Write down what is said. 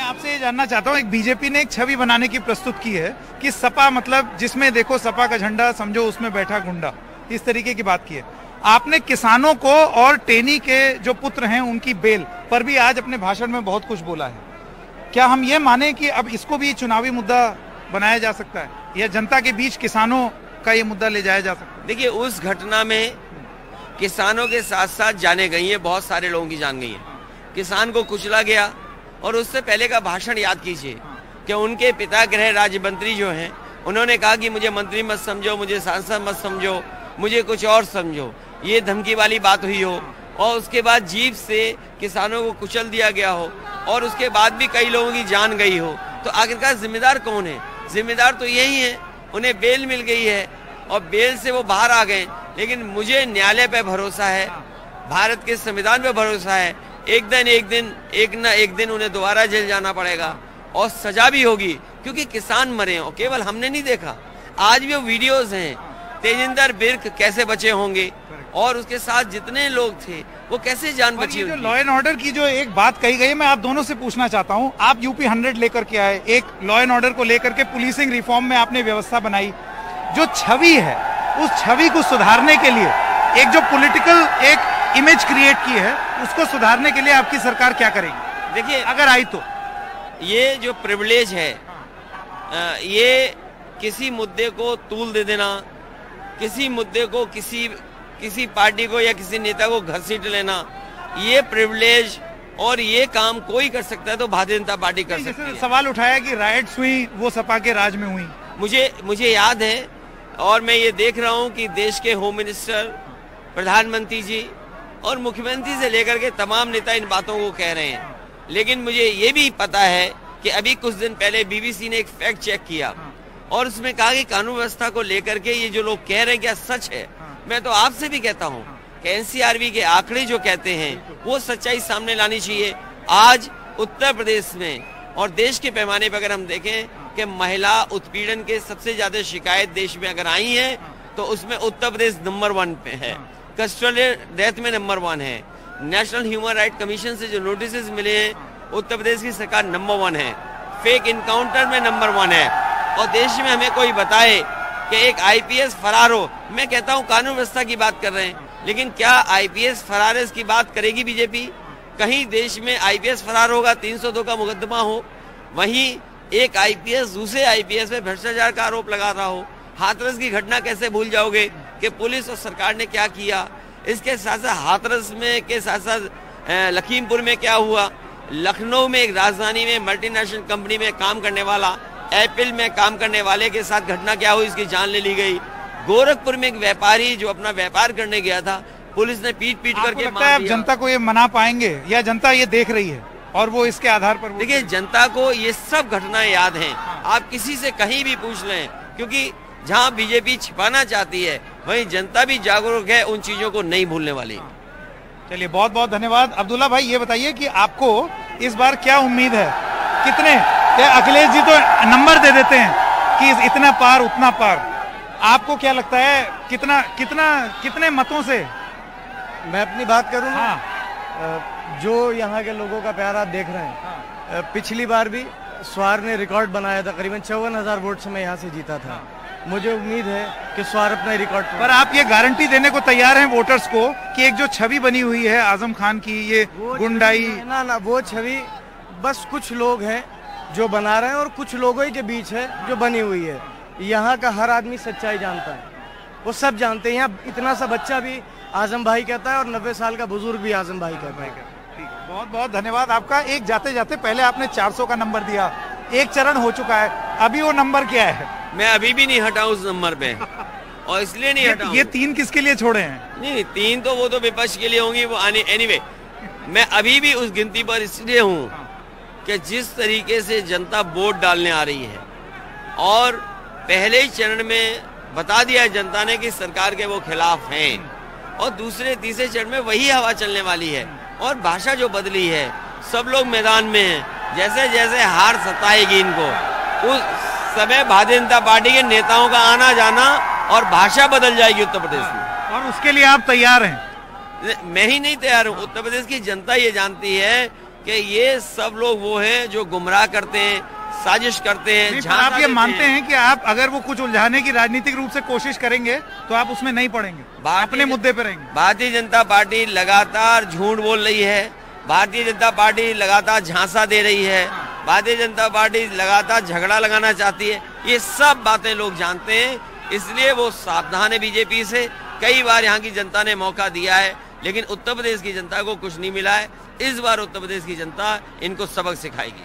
आपसे ये जानना चाहता हूँ, एक बीजेपी ने एक छवि बनाने की प्रस्तुत की है कि सपा मतलब जिसमें देखो सपा का झंडा समझो उसमें बैठा गुंडा, इस तरीके की बात की है। आपने किसानों को और टेनी के जो पुत्र हैं उनकी बेल पर भी आज अपने भाषण में बहुत कुछ बोला है। क्या हम ये माने कि अब इसको भी चुनावी मुद्दा बनाया जा सकता है या जनता के बीच किसानों का ये मुद्दा ले जाया जा सकता है? देखिए, उस घटना में किसानों के साथ साथ जाने गई है, बहुत सारे लोगों की जान गई है। किसान को कुचला गया। और उससे पहले का भाषण याद कीजिए कि उनके पिता गृह राज्य मंत्री जो हैं उन्होंने कहा कि मुझे मंत्री मत समझो, मुझे सांसद मत समझो, मुझे कुछ और समझो, ये धमकी वाली बात हुई हो। और उसके बाद जीप से किसानों को कुचल दिया गया हो और उसके बाद भी कई लोगों की जान गई हो, तो आखिरकार जिम्मेदार कौन है? जिम्मेदार तो यही है। उन्हें बेल मिल गई है और बेल से वो बाहर आ गए, लेकिन मुझे न्यायालय पे भरोसा है, भारत के संविधान पे भरोसा है। एक न एक दिन उन्हें दोबारा जेल जाना पड़ेगा और सजा भी होगी, क्योंकि किसान मरे और केवल हमने नहीं देखा। आज भी वो वीडियोस हैं, तेजिंदर बिर्क कैसे बचे होंगे और उसके साथ जितने लोग थे वो कैसे जान बची होगी। लॉ एंड ऑर्डर की जो एक बात कही गई है, मैं आप दोनों से पूछना चाहता हूँ। आप यूपी 100 लेकर के आए, एक लॉ एंड ऑर्डर को लेकर के पुलिसिंग रिफॉर्म में आपने व्यवस्था बनाई। जो छवि है उस छवि को सुधारने के लिए एक जो पॉलिटिकल एक इमेज क्रिएट की है उसको सुधारने के लिए आपकी सरकार क्या करेगी? देखिए, अगर आई तो ये जो प्रिविलेज है, ये किसी मुद्दे को तूल दे देना, किसी मुद्दे को किसी पार्टी को या किसी नेता को घसीट लेना, ये प्रिविलेज और ये काम कोई कर सकता है तो भारतीय जनता पार्टी कर सकती है। सवाल उठाया कि राइट्स हुई वो सपा के राज में हुई, मुझे याद है और मैं ये देख रहा हूँ कि देश के होम मिनिस्टर, प्रधानमंत्री जी और मुख्यमंत्री से लेकर के तमाम नेता इन बातों को कह रहे हैं। लेकिन मुझे ये भी पता है कि अभी कुछ दिन पहले बीबीसी ने एक फैक्ट चेक किया और उसमें कहा कि कानून व्यवस्था को लेकर के ये जो लोग कह रहे हैं क्या सच है? मैं तो आपसे भी कहता हूँ कि एनसीआरबी के आंकड़े जो कहते हैं वो सच्चाई सामने लानी चाहिए। आज उत्तर प्रदेश में और देश के पैमाने पर अगर हम देखें कि महिला उत्पीड़न के सबसे ज्यादा शिकायत देश में अगर आई है तो उसमें उत्तर प्रदेश नंबर 1 पे है, कस्टोडियल डेथ में नंबर 1 है, नेशनल ह्यूमन राइट कमीशन से जो नोटिस मिले हैं उत्तर प्रदेश की सरकार नंबर 1 है, फेक इनकाउंटर में नंबर 1 है। और देश में हमें कोई बताए कि एक आईपीएस फरार हो, मैं कहता हूं कानून व्यवस्था की बात कर रहे हैं, लेकिन क्या आईपीएस फरार की बात करेगी बीजेपी? कहीं देश में आईपीएस फरार होगा, 302 का मुकदमा हो, वहीं एक आईपीएस दूसरे आईपीएस पे भ्रष्टाचार का आरोप लगा रहा हो। हाथरस की घटना कैसे भूल जाओगे कि पुलिस और सरकार ने क्या किया? इसके साथ साथ हाथरस में के साथ साथ लखीमपुर में क्या हुआ, लखनऊ में एक राजधानी में मल्टीनेशनल कंपनी में काम करने वाला, एप्पल में काम करने वाले के साथ घटना क्या हुई, इसकी जान ले ली गई। गोरखपुर में एक व्यापारी जो अपना व्यापार करने गया था, पुलिस ने पीट करके मार दिया। जनता को ये मना पाएंगे या जनता ये देख रही है और वो इसके आधार पर? देखिए, जनता को ये सब घटनाएं याद हैं, आप किसी से कहीं भी पूछ लें, क्योंकि जहां बीजेपी छिपाना चाहती है वहीं जनता भी जागरूक है, उन चीजों को नहीं भूलने वाली। चलिए, बहुत बहुत धन्यवाद। अब्दुल्ला भाई, ये बताइए कि आपको इस बार क्या उम्मीद है? कितने, क्या अखिलेश जी तो नंबर दे देते हैं कि इतना पार उतना पार, आपको क्या लगता है कितने मतों से? मैं अपनी बात करूं, हाँ। जो यहाँ के लोगों का प्यार आप देख रहे हैं, पिछली बार भी स्वार ने रिकॉर्ड बनाया था, करीबन 54,000 वोट से मैं यहाँ से जीता था। मुझे उम्मीद है कि स्वार अपना रिकॉर्ड पर आप ये गारंटी देने को तैयार हैं वोटर्स को कि एक जो छवि बनी हुई है आजम खान की, ये गुंडाई? ना, वो छवि बस कुछ लोग हैं जो बना रहे हैं और कुछ लोगों ही के बीच है जो बनी हुई है। यहाँ का हर आदमी सच्चाई जानता है, वो सब जानते हैं। यहाँ इतना सा बच्चा भी आजम भाई कहता है और 90 साल का बुजुर्ग भी आजम भाई कहता है। बहुत बहुत धन्यवाद आपका। एक जाते जाते पहले आपने 400 का नंबर दिया, एक चरण हो चुका है, अभी वो नंबर क्या है? मैं अभी भी नहीं हटा उस नंबर पे और इसलिए नहीं हटा। ये 3 किसके लिए छोड़े हैं? नहीं, 3 तो वो तो विपक्ष के लिए होंगी, वो आने एनीवे। मैं अभी भी उस गिनती पर इसलिए हूँ कि जिस तरीके से जनता वोट डालने आ रही है और पहले ही चरण में बता दिया जनता ने कि सरकार के वो खिलाफ हैं, और दूसरे तीसरे चरण में वही हवा चलने वाली है और भाषा जो बदली है, सब लोग मैदान में हैं। जैसे जैसे हार सताएगी इनको, उस समय भारतीय जनता पार्टी के नेताओं का आना जाना और भाषा बदल जाएगी उत्तर प्रदेश में। और उसके लिए आप तैयार हैं? मैं ही नहीं तैयार हूँ, उत्तर प्रदेश की जनता ये जानती है कि ये सब लोग वो हैं जो गुमराह करते हैं, साजिश करते हैं। पर आप ये मानते हैं कि आप अगर वो कुछ उलझाने की राजनीतिक रूप से कोशिश करेंगे तो आप उसमें नहीं पड़ेंगे, अपने मुद्दे पे रहेंगे? भारतीय जनता पार्टी लगातार झूठ बोल रही है, भारतीय जनता पार्टी लगातार झांसा दे रही है, भारतीय जनता पार्टी लगातार झगड़ा लगाना चाहती है। ये सब बातें लोग जानते हैं, इसलिए वो सावधान है बीजेपी से। कई बार यहाँ की जनता ने मौका दिया है, लेकिन उत्तर प्रदेश की जनता को कुछ नहीं मिला है। इस बार उत्तर प्रदेश की जनता इनको सबक सिखाएगी।